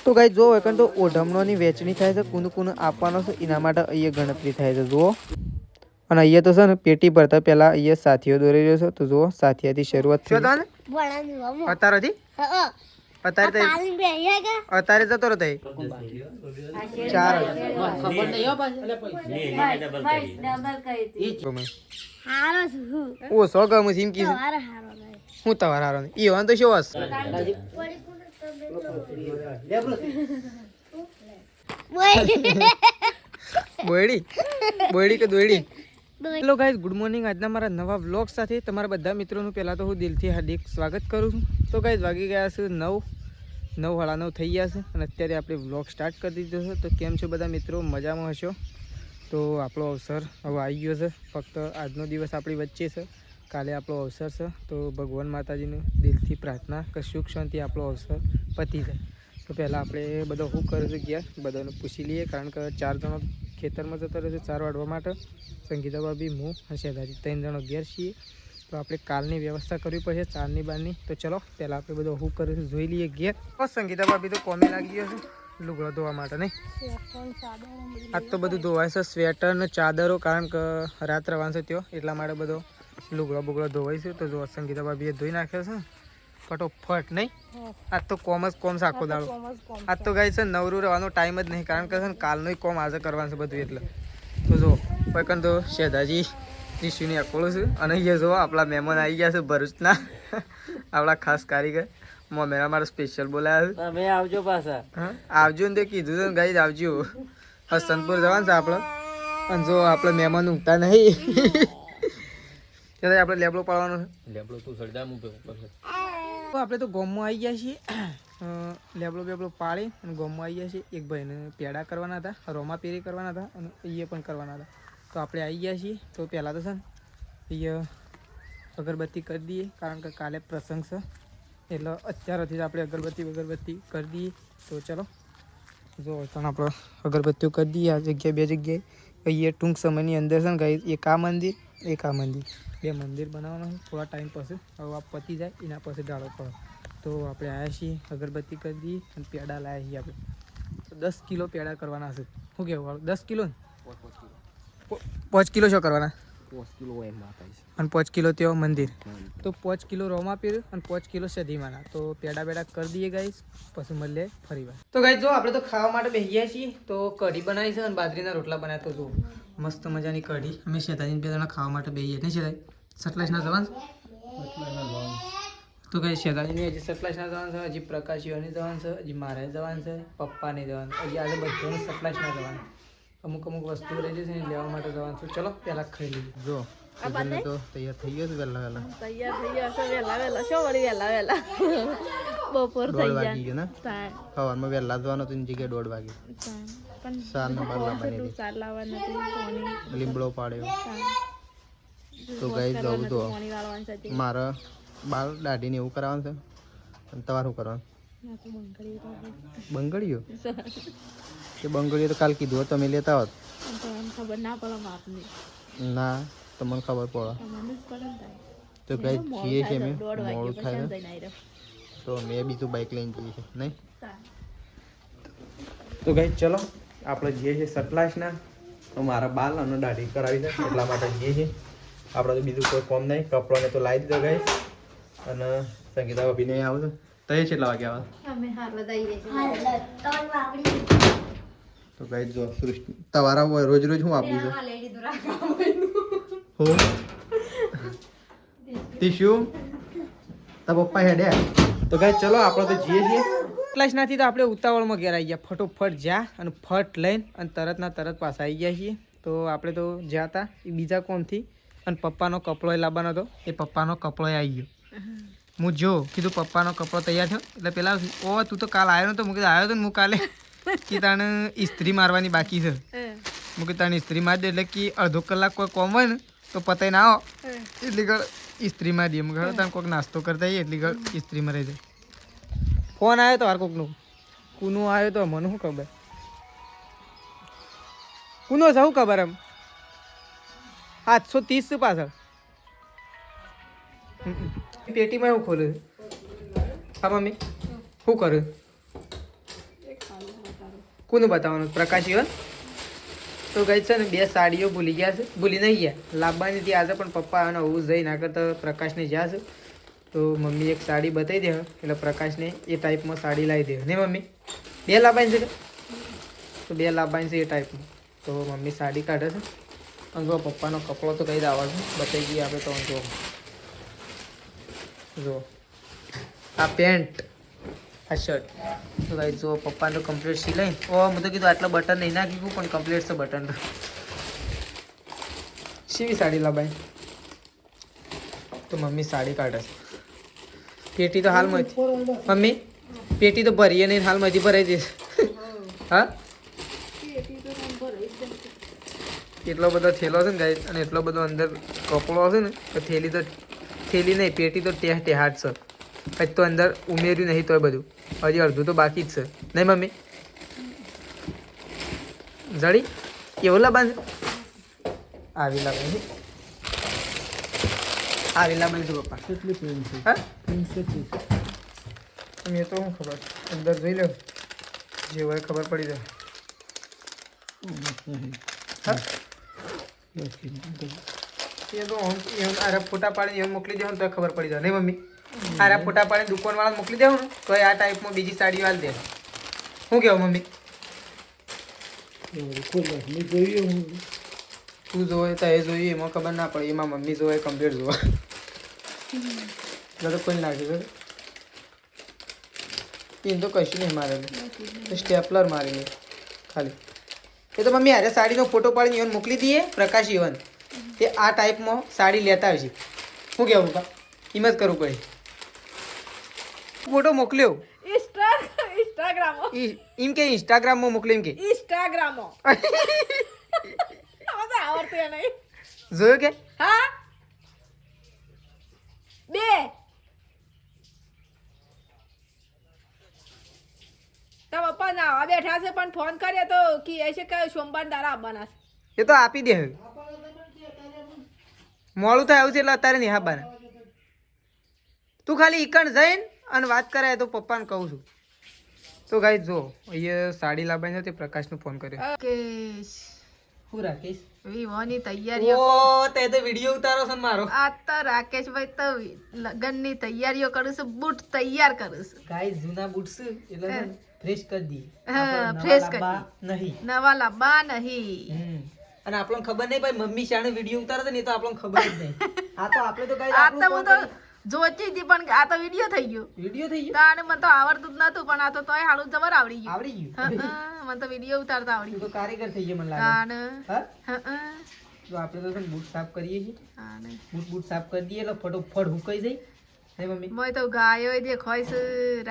તો ગાઈસ જો એકન તો ઓઢમણોની વેચણી થાય છે, કુનું કુનું આપવાનો છે એના માટે અહીંયા ગણતરી થાય છે જુઓ. અને અહીંયા તો છે ને પેટી ભરતા પહેલા અહીંયા સાથીઓ દોરી રહ્યો છે. તો જુઓ સાથીયાથી શરૂઆત થઈ અત્યારેથી અત્યારે જતો રહો તઈ 4 ઓ સો ગમ સિમ કી હું તવાર હારો ઈ હોન તો શો હસ બોયડી બોયડી કે દોયડી. Hello guys, good morning. આજના મારા નવા વ્લોગ સાથે તમારા બધા મિત્રોનું પહેલાં તો હું દિલથી હાર્દિક સ્વાગત કરું છું. તો ગાઈઝ વાગી ગયા છે 9:30 થઈ ગયા છે અને અત્યારે આપણે વ્લોગ સ્ટાર્ટ કરી દીધો છે. તો કેમ છો બધા મિત્રો? મજામાં હશો? તો આપણો અવસર હવે આવી ગયો છે. ફક્ત આજનો દિવસ આપણી વચ્ચે છે, કાલે આપણો અવસર છે. તો ભગવાન માતાજીનું દિલથી પ્રાર્થના કે સુખ શાંતિ આપણો અવસર પતી જાય. તો પહેલાં આપણે બધો શું કરે છે ગયા બધાને પૂછી લઈએ, કારણ કે 4 જણો ખેતરમાં જતા રહે છે 4 વાળવા માટે. સંગીતા ભાભી, હું અને શેધાજી 3 જણો ઘેર છીએ. તો આપણે કાલની વ્યવસ્થા કરવી પડશે 4ની 12ની. તો ચલો પહેલાં આપણે બધો શું કરે છે જોઈ લઈએ ઘેર. સંગીતા ભાભી તો કોમે લાગી ગયો છે લુગડો ધોવા માટે નહીં. આજ તો બધું ધોવાય છે, સ્વેટર ને ચાદરો, કારણ કે રાત રવાન છે ત્યો એટલા માટે બધો લુગડો બુગડો ધોવાય છે. તો જો સંગીતા ભાભીએ ધોઈ નાખ્યો છે ફટોફટ નહીં. આજ તો કોમ જ કોમ આખો દાડો. આજ તો ગાય છે નવરું રહેવાનો ટાઈમ જ નહીં, કારણ કે છે ને કાલનું કોમ આજે કરવાનું છે બધું. એટલે તો જો પણ તો શેધાજી ટીશ્યુની અકોળો છે. અને અહીંયા જો આપણા મહેમાન આવી ગયા છે ભરૂચના આપણા ખાસ કારીગર મમ્મીના મારે સ્પેશિયલ બોલાયા છે. તમે આવજો પાછા. હા આવજો ને તે કીધું છે ગાઈ આવજો. હસનપુર જવાનું છે આપણે. અને જો આપણે મહેમાન ઊંઘતા નહીં ત્યારે આપણે લેબડો પાડવાનો છે. લેબડો તું સળદા મૂક્યો તો આપણે તો ગોમમાં આવી ગયા છીએ. લેબડો બેબડો પાડી અને ગોમમાં આવી ગયા છીએ. એક ભાઈને પેડા કરવાના હતા, રોમા પેરી કરવાના હતા અને એ પણ કરવાના હતા. તો આપણે આવી ગયા છીએ. તો પહેલાં તો છે ને અહીંયા અગરબત્તી કરી દઈએ, કારણ કે કાલે પ્રસંગ છે. એટલે અત્યારથી જ આપણે અગરબત્તી કરી દઈએ. તો ચલો જો પણ આપણે અગરબત્તીઓ કરી દઈએ. આ જગ્યાએ 2 જગ્યાએ અહીંયા ટૂંક સમયની અંદર છે ને ગાઈ એક આ મંદિર એક આ મંદિર, 2 મંદિર બનાવવાના છે. થોડા ટાઈમ પછી હવે આ પતી જાય એના પછી ડાળો પડે. તો આપણે આવ્યા છીએ, અગરબત્તી કરી દઈએ અને પેડા લાવ્યા છીએ આપણે. તો 10 કિલો પેડા કરવાના છે. શું કહેવું 10 કિલો ને 5 કિલો શું કરવાના? 5 કિલો અને 5 કિલો ત્યાં મંદિર. તો 5 કિલો રોમા પીર અને 5 કિલો સધીમાના. તો પેડા બેડા કરી દઈએ ગાઈસ, પછી મળીએ ફરી વાર. તો ગાઈસ જો આપણે તો ખાવા માટે બેસી ગયા છીએ. તો કઢી બનાવી છે અને બાજરીના રોટલા બનાવ્યા. તો જો મસ્ત મજાની કઢી. અમે શેતાજીને 2 જણા ખાવા માટે બેસીએ નહીં શેતાજી? સતલાસના જવાન તો કઈ શેતાજીની હજી સતલાસના જવાન છે, હજી પ્રકાશીઓની જવાન છે, હજી મારે જવાન છે, પપ્પાની જવાન, હજી આજે બધાને સતલાસના જવાન. અમુક વસ્તુ રહી જશે ને લેવા માટે જવાનું છું. ચલો પહેલાં ખાઈ લઈએ. જો તો તૈયાર થઈ ગયો છે વહેલા બપોર થઈ ગયા ને સવારમાં વહેલા જવાનું તો એની જગ્યાએ 1:30 વાગે સારના બાર લીમડો પાડ્યો. તો ગાઈ જવું તો મારે બાલ દાઢીને એવું કરાવવાનું છે. અને તમારે શું કરવાનું? બંગડીઓ કે બંગડીઓ તો કાલ કીધું તમે લેતા હોત. ખબર ના પડે ના તમને ખબર પડે. તો કઈ જઈએ છીએ અમે મોડું થાય તો મેં બીજું બાઇક લઈને જઈએ છીએ નહીં. તો કઈ ચલો આપણે જઈએ છીએ સતલાસના. મારા બાલ અને દાઢી કરાવી છે એટલા માટે જઈએ છીએ. આપણે તો બીજું કોઈ કોમ નહીં. કપડાને તો લાવી દીધો ગાઈસ. અને સંગીતા ભાભી નહીં આવું તો એ કેટલા વાગે આવે? તો ગાઈસ જો તમારા રોજ રોજ હું આપું છું ટીશ્યુ તા પપ્પા હેડે. તો ગાઈસ ચલો આપણે તો જઈએ છીએ ક્લાસ નાથી. તો આપણે ઉતાવળમાં ઘેર આવી ગયા. ફટોફટ જા અને ફટ લઈને અને તરત પાછા આવી ગયા છીએ. તો આપણે તો જ્યાં હતા એ બીજા કોમથી અને પપ્પાનો કપડો લાવવાનો હતો. એ પપ્પાનો કપડો આવી ગયો. હું જો કીધું પપ્પાનો કપડો તૈયાર થયો એટલે પેલા ઓ તું તો કાલ આવ્યો નતો. હું કીધું આવ્યો તો ને હું કાલે કે તાણે ઇસ્ત્રી મારવાની બાકી છે. હું કીધું તાણે ઇસ્ત્રી મારી દે એટલે કે અડધો કલાક કોઈ કોમ હોય ને તો પતાઈ ના આવો એટલી ઘડ ઇસ્ત્રી મારી દઈએ. ઘર તાણે કોઈક નાસ્તો કરતા આવીએ એટલી ઘડ ઇસ્ત્રી મારી દે. ફોન આવ્યો તો હાર કોકનું કુનું આવ્યો તો મને શું ખબર કુનો છે શું ખબર એમ 730 પાછળ પેટીમાં એવું ખોલે. હા મમ્મી શું કરે? કોનું બતાવવાનું પ્રકાશ ઇવન તો ગઈ છે ને 2 સાડીઓ ભૂલી ગયા છે, ભૂલી નહીં ગયા લાવવાની હતી આજે, પણ પપ્પા આને હું જઈ ના કરતા પ્રકાશને જ્યાં છે તો મમ્મી એક સાડી બતાવી દે એટલે પ્રકાશને એ ટાઈપમાં સાડી લાવી દે ને મમ્મી 2 લાવવાની છે તો 2 લાવવાની છે એ ટાઈપમાં. તો મમ્મી સાડી કાઢે છે અને જો પપ્પાનો કપડો તો કઈ જ આવે છે બતાવી દઈએ આપણે. તો જો આ પેન્ટ આ શર્ટ તો ભાઈ જો પપ્પાને તો કમ્પ્લીટ સિલાઈ. ઓ હું તો કીધું આટલા બટન નહીં નાખ્યું પણ કમ્પ્લીટ છે બટન. સીવી સાડી લાવવાની તો મમ્મી સાડી કાઢે છે. પેટી તો હાલમાં મમ્મી પેટી તો ભરીએ નહીં હાલમાં હજી ભરાઈ દઈશ. હા એટલો બધો થેલો છે ને ગાઈ અને એટલો બધો અંદર કપડો હશે ને તો થેલી નહીં પેટી તો ટેહાટ છે. હજી તો અંદર ઉમેર્યું નહીં તોય બધું હજી અડધું તો બાકી જ છે નહીં મમ્મી. જડી કેવું લાવવાનું આવી લાવવાની આવી લાવવાની છે પપ્પા. કેટલી પેન છે? હા મેં તો શું ખબર અંદર જોઈ લો જે હોય ખબર પડી જાય. હા એ તો આરા ફોટા પાડીને એવું મોકલી દેવાનું તો ખબર પડી જાય નહીં મમ્મી. આરા ફોટા પાડીને દુકાનવાળા મોકલી દેવું ને તો આ ટાઈપમાં બીજી સાડી વાળ દે. શું કહેવું મમ્મી? તું જોવે તો એ જોઈએ એમાં ખબર ના પડે, એમાં મમ્મી જોવે કમ્પ્લીટ જોવે તો કોઈ નાખી દે. એને તો કશું નહીં મારેલું સ્ટેપલર મારેલું ખાલી. એ તો મમ્મી અરે સાડીનો ફોટો પાડીને ઇવન મોકલી દઈએ પ્રકાશ ઇવન તે આ ટાઈપમાં સાડી લેતા આવશે. શું કહેવું કા એમ જ કરવું પડે. ફોટો મોકલ્યો એમ કે ઇન્સ્ટાગ્રામમાં મોકલ્યો એમ કે જોયું કે હા બે તો પપ્પા નાવા બેઠા છે પણ ફોન કર્યો તો કે છે કે સોમવાર દાડા આવવાના છે. એ તો આપી દે મોડું થાય આવું છે એટલે અત્યારે નહીં આપવાના. તું ખાલી ઈકણ જઈને અને વાત કરાય તો પપ્પાને કહું છું. તો ગાઈ જો અહીંયા સાડી લાવવાની હતી પ્રકાશનો ફોન કર્યો. રાકેશ હું રાકેશ વિવાહની તૈયારીઓ ઓ તે તો વિડિયો ઉતારો છે ને મારો. આ તો રાકેશભાઈ તો લગનની તૈયારીઓ કરું છું, બૂટ તૈયાર કરું છું. ગાઈ જૂના બૂટ છે એટલે ફ્રેશ કરી દી. હા ફ્રેશ કરી નહીં નવા લાવવા નહીં. અને આપણને ખબર નહીં ભાઈ મમ્મી શાણે વિડિયો ઉતારે છે ને એ તો આપણને ખબર જ નહીં. આ તો આપણે તો ગાઈ આ તો હું તો જોતી હતી પણ આ તો વિડિયો થઈ ગયો. વિડિયો થઈ ગયો તાને મને તો આવડતું જ નતું પણ આ તો તોય હાલું જબર આવડી ગયું. આવડી ગયું. હા મને તો વિડિયો ઉતારતા આવડી તું તો ગયું. કારીગર થઈ ગયો મને લાગે. તાને હા તો આપણે તો બૂટ સાફ કરીએ છીએ. તાને બૂટ સાફ કરી દઈએ એટલે ફટોફટ હુકાઈ જાય. હે મમ્મી મોય તો ગાયો દેખાય છે,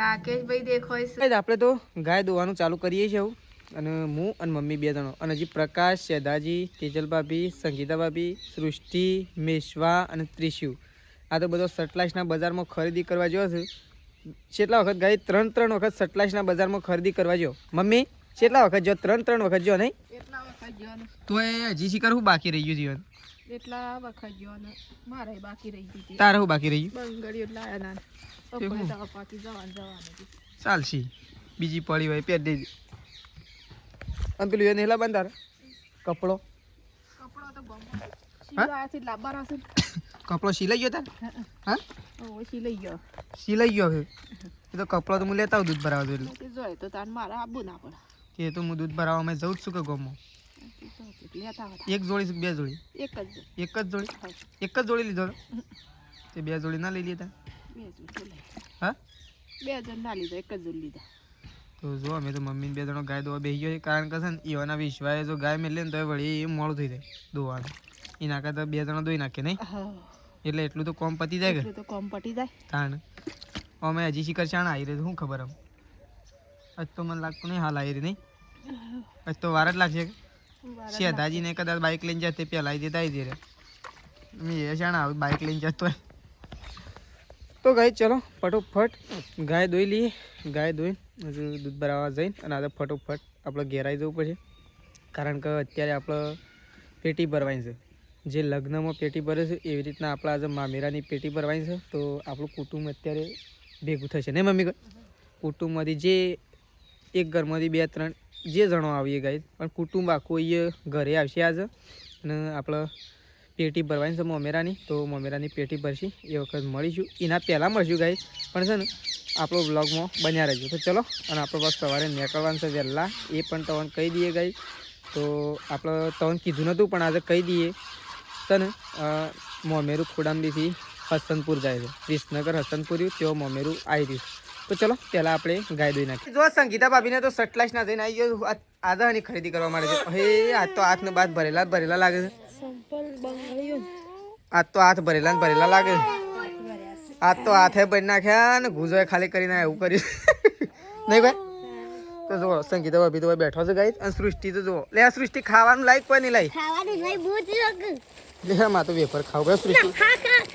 રાકેશભાઈ દેખાય છે. આપણે તો ગાય દોવાનું ચાલુ કરીએ છીએ એવું અને હું અને મમ્મી 2 જણો અને હજી પ્રકાશ, શેદાજી, તેજલ ભાભી, સંગીતા ભાભી, સૃષ્ટિ, મેશ્વા અને ત્રિશુ આ તો બધો સટલાઇસના બજારમાં ખરીદી કરવા ગયો છે. કેટલા વખત ગાય 3 વખત સટલાઇસના બજારમાં ખરીદી કરવા ગયો. મમ્મી કેટલા વખત જો 3 વખત જો નહીં એટલા વખત ગયો ને તો એ હજી શીખર હું બાકી રહી ગયું જીવન. એટલા વખત ગયો ને મારે બાકી રહી ગઈ. તારે હું બાકી રહી ગયું? બંગડીઓ લાયા ના પપ્પાએ તો પાકી જવાનું ચાલશે બીજી પડી હોય પહેર દેજો. અને પેલું એને હેલા બંધાર કપડો તો સિલાયાથી લાંબા રહેશે. કપડો સિલાઈ ગયો તાર? હા ઓ સિલાઈ ગયો. સિલાઈ ગયો છે એ તો કપડો તો હું લેતા આવું દૂધ ભરાવા એટલે. તે જોઈએ તો તાર મારે આબુ ના પડે. કે તો હું દૂધ ભરાવા મેં જઉં જ છું કે ગમો. લેતા એક જોડી કે 2 જોડી? એક જ એક જ જોડી. એક જ જોડી લીધો તે 2 જોડી ના લઈ લીધા? હા 2 જણ ના લીધા, એક જ જણ લીધા. તો જો અમે તો મમ્મી 2 જણો ગાય દોવા બેસી ગયો કારણ કે છે ને એવાના વિશ્વાએ જો ગાય મેલે ને તો વળી એ મોડું થઈ જાય દોવાનું. એના કરતા 2 જણા દોઈ નાખે નહીં એટલે એટલું તો કોમ પતી જાય કે તો કોમ પટી જાય. તાણ અમે હજી શિખર શાણ આવી રહી શું ખબર આમ આજ તો મને લાગતું નહીં હાલ આવી રહી નહીં આજ તો વાર જ લાગશે કે શેધાજીને કદાચ બાઇક લઈને જાય તે પહેલાં આવી દેતા આવી દે મેં એ શાણ આવું બાઇક લઈને જતો હોય. તો ગાય ચલો ફટોફટ ગાય દોઈ લઈએ. ગાય દોઈને હજુ દૂધ ભરાવા જઈને અને આજે ફટોફટ આપણે ઘેરાઈ જવું પડશે કારણ કે અત્યારે આપણે પેટી ભરવાની છે. જે લગ્નમાં પેટી ભરે છે એવી રીતના આપણે આજે મામેરાની પેટી ભરવાની છે. તો આપણું કુટુંબ અત્યારે ભેગું થશે ને મમ્મી? કુટુંબમાંથી જે એક ઘરમાંથી 2-3 જે જણો આવીએ ગાઈઝ પણ કુટુંબ આખું અહીંયા ઘરે આવશે આજે અને આપણે પેટી ભરવાની છે મોમેરાની તો મોમેરાની પેટી ભરશી એ વખત મળીશું એના પહેલાં મળશું ગાઈઝ પણ છે ને આપણો વ્લોગમાં બન્યા રહેજો તો ચલો અને આપણે બસ સવારે નીકળવાનું છે વહેલા એ પણ તમને કહી દઈએ ગાઈઝ તો આપણે તમને કીધું નહોતું પણ આજે કહી દઈએ છે ને મોમેરું ખોડાંબીથી હસનપુર જાય છે વિસનગર હસનપુર્યું તેઓ મોમેરું આવી રહ્યું તો ચલો પહેલાં આપણે ગાય દોઈ નાખીએ જો સંગીતા ભાભીને તો સટલાશ ના થઈને આવી ગયો આધાની ખરીદી કરવા માટે છે હે આજ તો હાથને બાદ ભરેલા લાગે છે આજ તો હાથ ભરેલા ને ભરેલા લાગે છે આજ તો હાથે ભરી નાખ્યા ને ગુજોએ ખાલી કરીને એવું કર્યું નહીં ભાઈ તો જો સંગીતા ભાભી તો બેઠો છે ગાઈ અને સૃષ્ટિ તો જો લે આ સૃષ્ટિ ખાવાનું લાયક કોઈ નહીં લાઈ લે માં તો વેફર ખાવ ગયો સૃષ્ટિ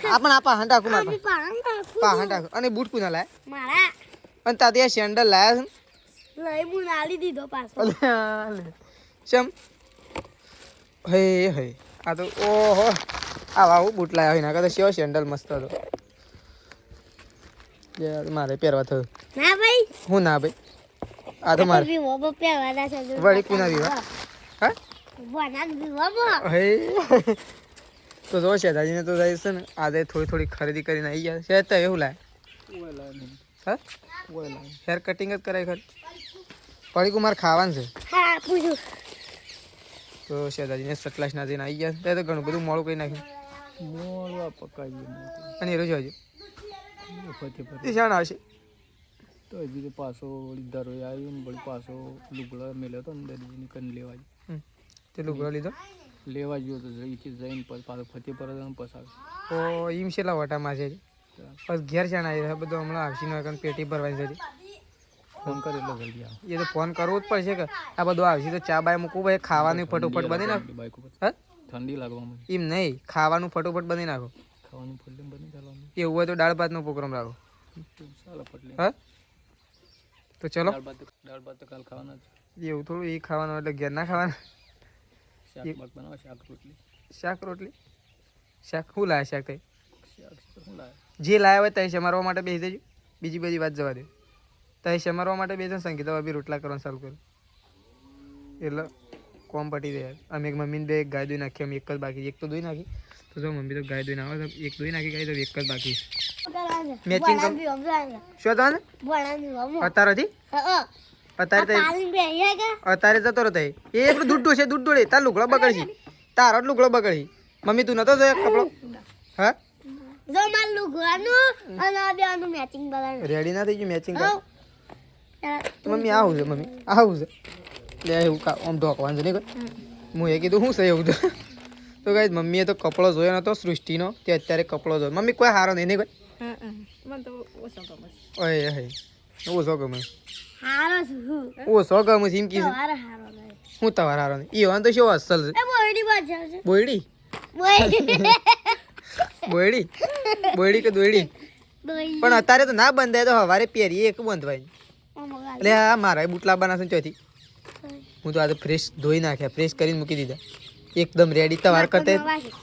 આ પણ આ પાહન ટાકું માર પાહન ટાકું અને બૂટ કુના લાય મારા અને તાતે આ સેન્ડલ લાયા છે લઈ મુનાલી દીધો પાછો ચમ હે હે આ તો ઓહો આવા હું બૂટ લાયા હોય ના કદાચ સેવો સેન્ડલ મસ્ત હતો મારે પહેરવા થયું ના ભાઈ હું ના ભાઈ આ તો મારે વિવો પહેરવાના છે વળી કુના વિવા હા વના વિવો હે તો જો શેતાજીને તો જાય છે ને આજે થોડી ખરીદી કરીને આવી ગયા છે તો એવું લાય હા હેર કટિંગ જ કરાય ખરી પડી કુમાર ખાવાનું છે હા પૂછું તો શેતાજીને સટલાશ ના જઈને આવી ગયા તો ઘણું બધું મોડું કરી નાખ્યું અને એ રોજ હજુ શાણ આવશે તો હજી તો પાછો લીધા આવ્યો ને વળી પાછો લુગડા મેલ્યો હતો ને દરજીની કન લેવા તે લુગડો લીધો લેવા ગયો તો જઈને પાછો ફતેપુર પસાર તો એમ છેલ્લા વટામાં છે બસ ઘેર શાણ આવી બધું હમણાં આવશે ને પેટી ભરવાની છે ફોન કરે એટલે જલ્દી આવે એ તો ફોન કરવો જ પડશે કે આ બધું આવશે તો ચા બાય મૂકવું ભાઈ ખાવાનું ફટોફટ બની નાખો બાઈક ઉપર હા ઠંડી લાગવામાં એમ નહીં ખાવાનું ફટોફટ બની નાખો ખાવાનું ફોલ્ડમ બની ચાલવાનું એવું હોય તો દાળ ભાતનો પ્રોગ્રામ રાખો ચાલો ફટલે હા તો ચલો દાળ ભાત તો કાલ ખાવાના જ એવું થોડું એ ખાવાનું એટલે ઘેર ના ખાવાના શાક બાક બનાવો શાક રોટલી શાક રોટલી શાક શું લાયા શાક થઈ શાક શું લાવે જે લાયા હોય તય સમારવા માટે બેસી દેજો બીજી બધી વાત જવા દે તય સમારવા માટે બેસે સંગીતા ભાભી રોટલા કરવાનું ચાલુ કર્યું એટલે કોમ પટી દે અમે એક મમ્મીને બે ગાય દોઈ નાખી અમે એક જ બાકી એક તો દોઈ નાખી તો જો મમ્મી તો ગાય દોઈને આવે તો એક દોઈ નાખી ગાય તો એક જ બાકી મેચિંગ શું હતા અત્યારેથી અત્યારે જતો રહે એ આપણું દૂધ ડોશે દૂધ ડોળે તાર લુગડો બગડશે તારો જ લુગડો બગડી મમ્મી તું નતો જોયો કપડો હા રેડી ના થઈ ગયું મેચિંગ મમ્મી આવું છે મમ્મી આવું છે લે એવું આમ ઢોકવાનું છે નહીં હું એ કીધું શું છે એવું તો કઈ મમ્મીએ તો કપડો જોયો નતો સૃષ્ટિનો તે અત્યારે કપડો જોયો મમ્મી કોઈ સારો નહીં કોઈ ઓય હે ઓછો ગમે ઓછો ગમે છે એમ કીધું હું તમારે હારો નહીં ઈવાન તો શું અસલ છે બોયડી બોયડી બોયડી કે દોયડી પણ અત્યારે તો ના બંધાય તો હવારે પહેરીએ એક બંધવાય એટલે આ મારા બુટલા બનાવશે ચોથી હું તો આજે ફ્રેશ ધોઈ નાખ્યા ફ્રેશ કરીને મૂકી દીધા એકદમ રેડી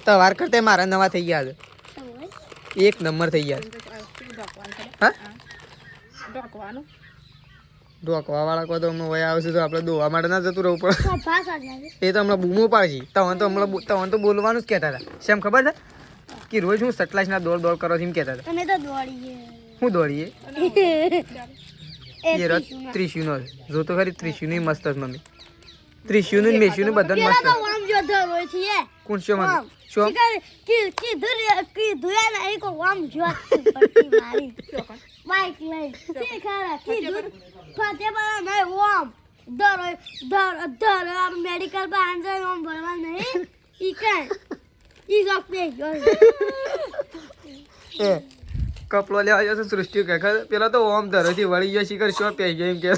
તવાર કરતે મારા નવા થઈ ગયા છે એક નંબર થઈ ગયા હા ઢોકવા વાળા કોઈ તો હમણાં વયા આવશે તો આપણે દોવા માટે ના જતું રહેવું પડે એ તો હમણાં બૂમો પાડશે તવન તો બોલવાનું જ કહેતા હતા શેમ ખબર છે કે રોજ હું સટલાશ ના દોડ કરો એમ કહેતા હતા હું દોડીએ એ રથ ત્રિશુનો જો તો ખરી ત્રિશુની મસ્ત જ મમ્મી ત્રિશુનું મેશુનું બધા મસ્ત કોણ શું મમ્મી શું મેડિકલ ભરવા નહીં એ કપડો લેવા જશે સૃષ્ટિ કે પેલા તો ઓમ ધરોથી વળી ગયો શિખર શું પહેરી ગયો એમ કે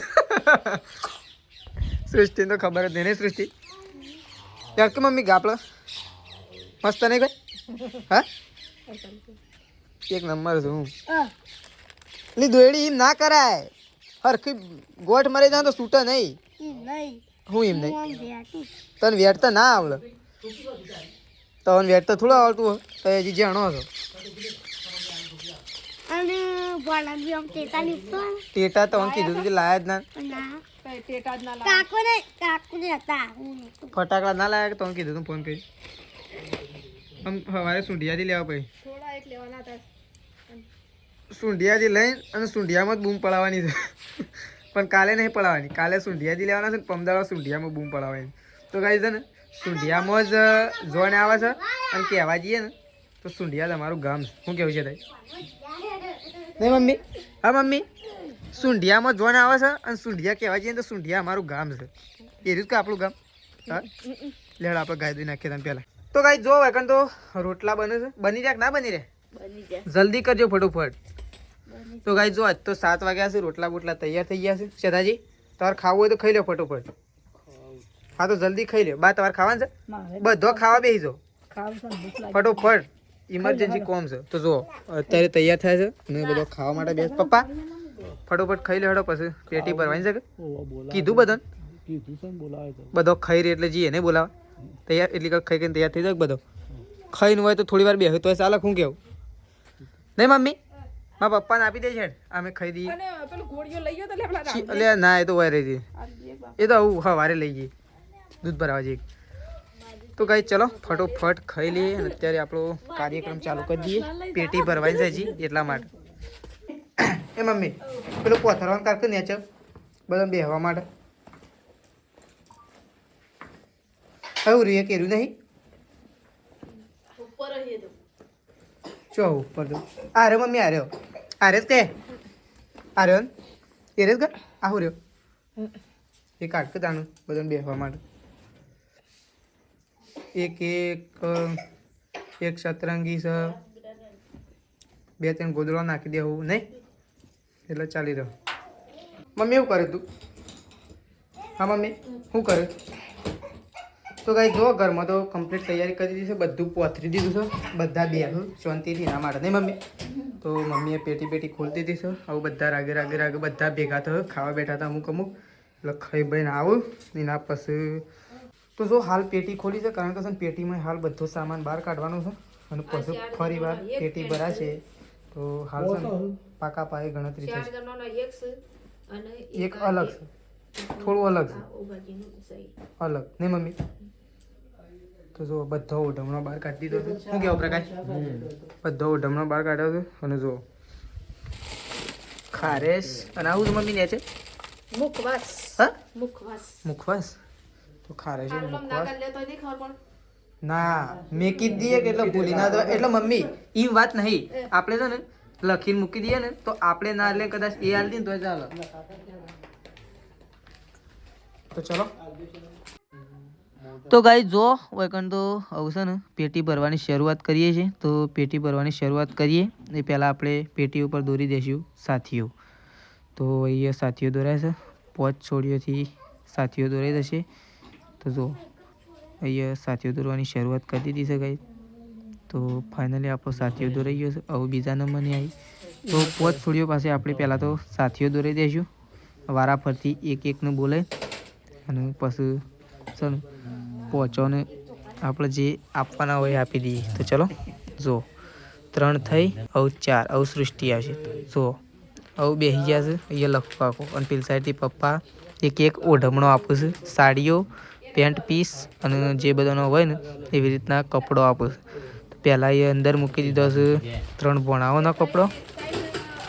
સૃષ્ટિને તો ખબર જ નહીં ને સૃષ્ટિ યાર કે મમ્મી ગાપડો મસ્ત નહીં કઈ હા એક નંબર છું ની દોયડી એમ ના કરાય હરખી ગોઠ મરી જાય તો છૂટે નહીં હું એમ નહીં તને વેટ તો ના આવડે તને વેટ તો થોડું આવડતું તો હજી જાણો છો ટેટા તો કીધું તું લાયા જ ના કઈ ટેટા જ ના લાવે. કાકુ ને હતા હું નહોતો. ફટાકડા ના લાયા કે તમે કીધું તું ફોન કરી આમ સવારે સુંઢિયાથી લેવા પછી થોડા એક લેવાના હતા. સુંઢિયાથી લઈને અને સુંઢિયામાં જ બૂમ પડાવવાની છે પણ કાલે નહીં પડાવવાની. કાલે સુંઢિયાથી લેવાના છે ને પમદાવા સુંઢિયામાં બૂમ પડાવવાની. તો ગાઈ છે ને સુંઢિયામાં જ જોઈને આવે છે અને કહેવા જઈએ ને તો સુંઢિયા તમારું ગામ છે. શું કેવું છે તાઈ? નહીં મમ્મી? હા મમ્મી, સુંઢિયામાં જોઈને આવે છે અને સુંઢિયા કહેવા જઈએ ને તો સુંઢિયા અમારું ગામ છે. એ રીત કે આપણું ગામ. હા લેડ આપણે ગાય દઈ નાખીએ તમે પહેલાં. તો ગાઈ જો વેકન તો રોટલા બને છે. બની રહ્યા કે ના બની રહ્યા? જલ્દી કરજો ફટોફટ. તો ગાઈ જો આજ તો 7 વાગ્યા છે. રોટલા બોટલા તૈયાર થઈ ગયા છે. શેઠાજી તમારે ખાવું હોય તો ખાઈ લો ફટોફટ. હા તો જલ્દી ખાઈ લો. બા તમારે ખાવાનું છે? બધો ખાવા બેસી જાઓ ફટોફટ. ઇમરજન્સી કોમ છે. તો જો અત્યારે તૈયાર થાય છે ને બધો ખાવા માટે બેસ. પપ્પા ફટોફટ ખાઈ લો હેડો પછી પેટી ભરવાની છે કે કીધું બધાને? કીધું છે ને બોલાવે છે. બધો ખાઈ રહી એટલે જઈએ નહીં બોલાવા. તૈયાર એટલી ખાઈ કરીને તૈયાર થઈ જાય બધો. ખાઈને હોય તો થોડી વાર બેસે તો ચાલે. શું કેવું? નહીં મમ્મી? મારા પપ્પાને આપી દે છે અમે ખાઈ દઈએ. અને પેલું ગોળીઓ લઈ ગયો તો લે પેલા એટલે ના એ તો વારે રહી. એ તો આવું સવારે લઈ જઈએ દૂધ ભરાવા જઈએ. તો ગાઈ ચલો ફટોફટ ખાઈ લઈએ અને અત્યારે આપણો કાર્યક્રમ ચાલુ કરી દઈએ. પેટી ભરવાની છે હજી એટલા માટે. એ મમ્મી પેલું પોથરવાનું કાઢ ને છે બધા બેહવા માટે. હવે રીએ કર્યું નહીં ચો ઉપર તો આ રહ્યો મમ્મી. આ રહ્યો જ કે આ રહ્યો ને એ રહ્યો કે આવું રહ્યો એ કાઢ કે તાનું બધાને બેસવા માટે. એક સતરંગી છે 2-3 ગોદડો નાખી દેવું નહીં એટલે ચાલી રહ્યો. મમ્મી એવું કરે તું? હા મમ્મી શું કરે? તો ગાઈ જો ઘરમાં તો કમ્પ્લીટ તૈયારી કરી દીધી છે. બધું પોથરી દીધું છે. બધા બેહું શાંતિથી ના માટે નહીં મમ્મી? તો મમ્મીએ પેટી ખોલતી દીધી છે. આવું બધા રાગે બધા ભેગા થયો ખાવા બેઠા હતા અમુક એટલે ખાઈ ભાઈને આવું એના પછી તો જો હાલ પેટી ખોલી છે કારણ કે છે ને પેટીમાં હાલ બધો સામાન બહાર કાઢવાનો છે અને પછી ફરી વાર પેટી ભરાશે. તો હાલ છે ને પાકા પાયે ગણતરી છે. એક અલગ છે થોડું અલગ છે અલગ નહીં મમ્મી? તો જો બધો ઓઢમણો બહાર કાઢી દીધો છે. શું કહેવો પ્રકાશ? બધો ઓઢમણો બહાર કાઢ્યો છે અને જો ખારેશ અને આવું જ મમ્મી ને છે મુખવાસ. હા મુખવાસ તો ખારેશ આટલો મુખવાસ ના કરી લે તો નહીં ખબર પડે. ના મેકી જ દઈએ કે એટલે ભૂલી ના દો એટલે મમ્મી એ વાત નહીં. આપણે છે ને લખીને મૂકી દઈએ ને તો આપણે ના એટલે કદાચ એ હાલ દઈએ ને તો ચાલો. તો ચલો તો ગાઈ જો વેકન તો આવું છે ને પેટી ભરવાની શરૂઆત કરીએ છીએ. તો પેટી ભરવાની શરૂઆત કરીએ એ પહેલાં આપણે પેટી ઉપર દોરી દઈશું સાથીઓ. તો અહીંયા સાથીઓ દોરાય છે 5 છોડીઓથી સાથીઓ દોરાઈ જશે. તો જો અહીંયા સાથીઓ દોરવાની શરૂઆત કરી દીધી છે ગાઈ. તો ફાઇનલી આપણો સાથીઓ દોરાઈ ગયો છે. હવે બીજા નંબરની આવી તો 5 છોડીઓ પાસે આપણે પહેલાં તો સાથીઓ દોરાઈ દઈશું. વારા ફરતી એકનું બોલે અને પછી છે ને પહોંચોને આપણે જે આપવાના હોય આપી દઈએ. તો ચલો જો 3 થઈ હવે 4 હવે સૃષ્ટિ આવશે. જો હવે બેસી ગયા છે અહીંયા લખવા આખો અને પેલી સાઈડથી પપ્પા એક ઓઢમણો આપું છે. સાડીઓ પેન્ટ પીસ અને જે બધાનો હોય ને એવી રીતના કપડો આપું છે. તો પહેલાં એ અંદર મૂકી દીધો છે 3 ભણાવોનો કપડો.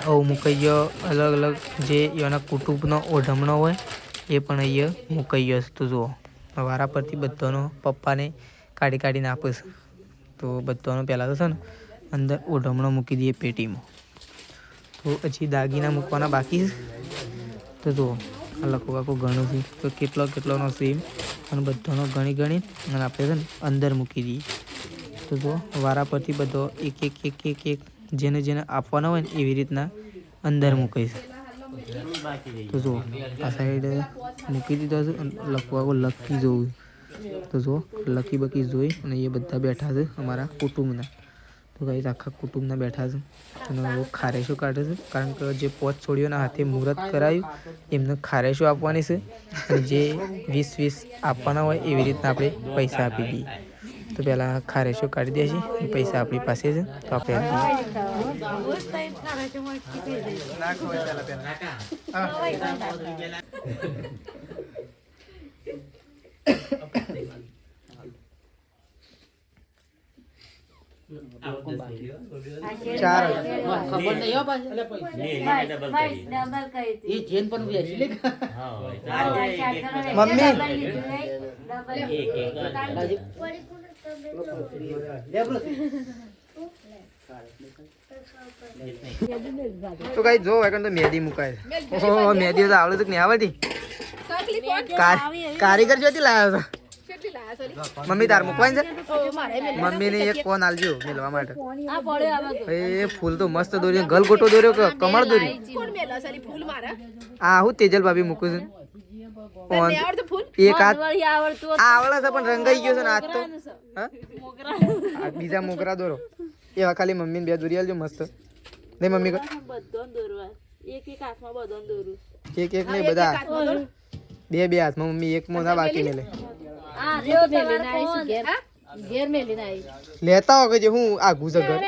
હવે મૂકાઈ ગયો અલગ અલગ જે એના કુટુંબનો ઓઢમણો હોય એ પણ અહીંયા મૂકાઈ ગયો છે. તો જુઓ વારા પરથી બધાનો પપ્પાને કાઢીને આપે છે. તો બધાનો પહેલાં તો છે ને અંદર ઓઢમણો મૂકી દઈએ પેટીમાં. તો પછી દાગીના મૂકવાના બાકી છે. તો જુઓ આ લખો કાકો ઘણું છે તો કેટલોનો સેમ અને બધાનો ગણી અને આપણે છે ને અંદર મૂકી દઈએ. તો જુઓ વારા પરથી બધો એક જેને આપવાના હોય ને એવી રીતના અંદર મૂકાય છે. તો જુઓ આ સાઈડ મૂકી દીધો છે લખવા લકી જોવું. તો જુઓ લકી બકી જોઈ અને એ બધા બેઠા છે અમારા કુટુંબના. તો ગાઈસ આખા કુટુંબના બેઠા છે અને ખારેશો કાઢે છે કારણ કે જે 5 છોડીઓના હાથે મુહૂર્ત કરાયું એમને ખારેશો આપવાની છે અને જે 20 આપવાના હોય એવી રીતના આપણે પૈસા આપી દઈએ. તો પહેલા ખારેશો કાઢી દે છે પૈસા આપણી પાસે છે તો આપણે તો કઈ જો તો મેદી મુકાય ઓહો મેદી તો આવડે તો નહીં આવડતી સકલી ફોન કારીગર જોતી લાવ્યો કેટલી લાયા સોરી મમ્મી તાર મૂકવાની છે ઓ મારે મેલ મમ્મી ને એક ફોન આલજો મેલવા માટે આ પડ્યો આમાં એ ફૂલ તો મસ્ત દોર્યો ગલગોટો દોર્યો કે કમળ દોર્યું કોણ મેલા સોરી ફૂલ મારા આ હું તેજલ ભાભી મૂકું છું તને આવડતું ફૂલ એક હાથ આવડે છે પણ રંગાઈ ગયો છે ને હાથ તો હા? આ બીજા મોગરા દોરો એવા ખાલી મમ્મી ને બે દોરી આલજો મસ્ત નહીં મમ્મી કહો એક એક નહીં બધા બે બે હાથમાં મમ્મી એક મોં ના બાકી મેલે લેતા હો કે જે હું આગું છે ઘર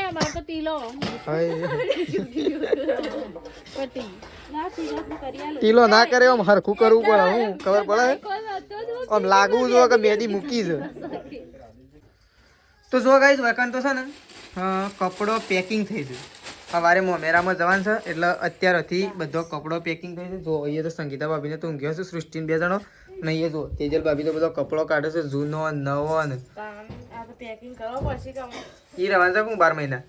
ટીલો ના કરે આમ હરખું કરવું પડે હું ખબર પડે આમ લાગવું જો કે મેદી મૂકી છે તો જો ગાઈસ વકન તો છે ને કપડો પેકિંગ થઈ ગયું સવારે મોમેરામાં જવાનું છે એટલે અત્યારથી બધો કપડો પેકિંગ થઈ છે જો અહીંયા તો સંગીતા ભાભીને તો ઊંઘ્યો છે સૃષ્ટિને બે જણો અને અહીંયા જો તેજલ ભાભી તો બધો કપડો કાઢે છે જૂનો નવો ને પેકિંગ કરવા પડશે કે એ રહેવાનું છે હું 12 મહિના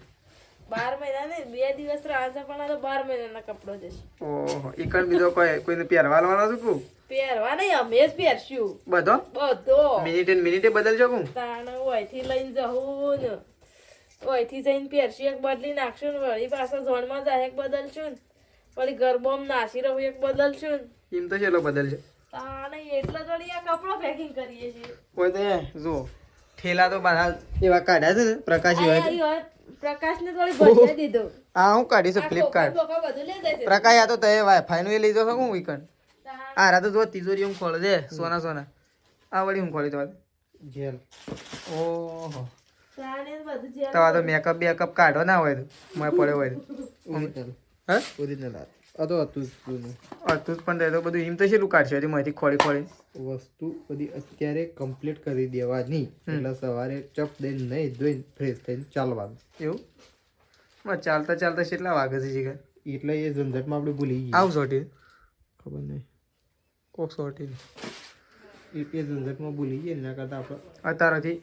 12 મહિના ને 2 દિવસ રહેશે પણ આ તો 12 મહિનાના કપડો જશે ઓહો ઈકણ બીજો કોઈને પહેરવા લાવવાનો છે કુ પહેરવા નહીં અમે જ પહેરશું બધો બધો મિનિટે બદલજો કુ તાણ ઓયથી લઈને જવું ને ઓયથી જઈને પહેરશું એક બદલી નાખશું ને વળી પાછો ઝોનમાં જાય એક બદલશું ને વળી ગરબોમ નાસી રહું એક બદલશું ને એમ તો ચેલો બદલજો તાણ એટલે થોડી આ કપડો પેકિંગ કરીએ છીએ કોઈ તો જો ઠેલા તો બધા એવા કાઢ્યા છે ને પ્રકાશી હોય પ્રકાશ ને થોડી ભરી દીધો આ હું કાઢી છે ફ્લિપકાર્ટ બધું લઈ દે પ્રકાશ આ તો તે વાઈફાઈ નું એ લઈ જશો હું વીકન્ડ આ રાતો જો તિજોરી હું ખોલે દે સોના આ વળી હું ખોલી તો જેલ ઓહો તાણે બધું જે તો આ તો મેકઅપ બેકઅપ કાઢો ના હોય તો મેં પડ્યો હોય તો હા ઓરિજિનલ આ તો હતું જ જૂનું. હતું જ પણ તો બધું એમ તો શેલું કાઢશે હજી માંથી ખોળી વસ્તુ બધી અત્યારે કમ્પ્લીટ કરી દેવાની એટલે સવારે ચપ દઈને નહીં ધોઈને ફ્રેશ થઈને ચાલવાનું એવું ચાલતા ચાલતા કેટલા વાગે છે જીગર એટલે એ ઝંઝટમાં આપણે ભૂલી ગઈ આવું સોટી ખબર નહીં કોક સોટી એ ઝંઝટમાં ભૂલી ગઈ એના કરતાં આપણે અત્યારથી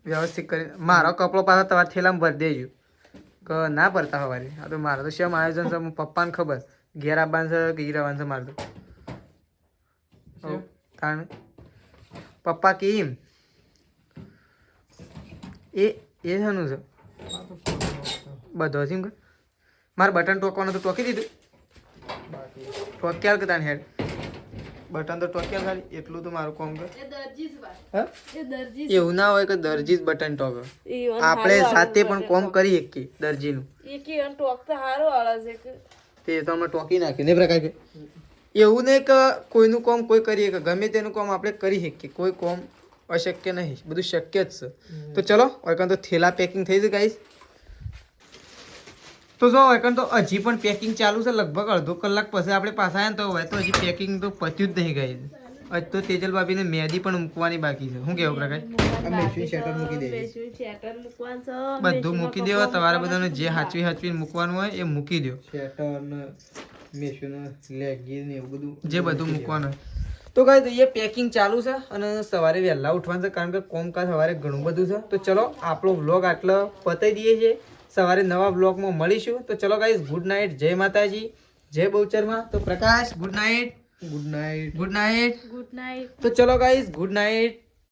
વ્યવસ્થિત કરી મારો કપડો પાછા તમારા થેલામાં ભરી દેજો કે ના ભરતા હવારે આ તો મારે તો શેમ આયોજન છે પપ્પાને ખબર ઘેર આવવાનું છે કે ઈ રહેવાનું છે મારે તો તાણ પપ્પા કેમ એ શાનું છે બધો છે મારે બટન ટોકવાનું તો ટોકી દીધું ટોક્યાલ કે તાણ હેડ બટન તો ટોક્યાલ ખાલી એટલું તો મારું કામ કર હા એવું ના હોય કે દરજી જ બટન ટોકે આપણે સાથે પણ કોમ કરી શકીએ દરજીનું તે તો અમે ટોકી નાખ્યું ને પ્રકાર એવું નહીં કે કોઈનું કામ કોઈ કરીએ કે ગમે તેનું કામ આપણે કરી શકીએ કોઈ કામ અશક્ય નહીં બધું શક્ય જ છે તો ચલો વૈકન તો થેલા પેકિંગ થઈ જાય ગાઈસ તો જો વૈકન તો હજી પણ પેકિંગ ચાલુ છે લગભગ અડધો કલાક પછી આપણે પાછા આવ્યા તો હોય તો હજી પેકિંગ તો પત્યું જ નહીં ગઈ હજી તો તેજલ ભાભીને મહેંદી પણ મૂકવાની બાકી છે શું કેવું પ્રકાશ શેટર મૂકી દે બધું મૂકી દેવા તમારે બધાને જે હાચવીને મૂકવાનું હોય એ મૂકી દો શેટર ને મેશૂન લેગી ને એવું બધું જે બધું મૂકવાનું હોય તો ગાઈસ એ પેકિંગ ચાલુ છે અને સવારે વહેલા ઉઠવાનું છે કારણ કે કોમકાજ સવારે ઘણું બધું છે તો ચલો આપણો વ્લોગ આટલો પતાવી દઈએ છીએ સવારે નવા વ્લોગમાં મળીશું તો ચલો ગાઈસ ગુડ નાઇટ જય માતાજી જય બહુચરમાં તો Prakash good night good night good night તો ચલો ગાઈસ ગુડ નાઇટ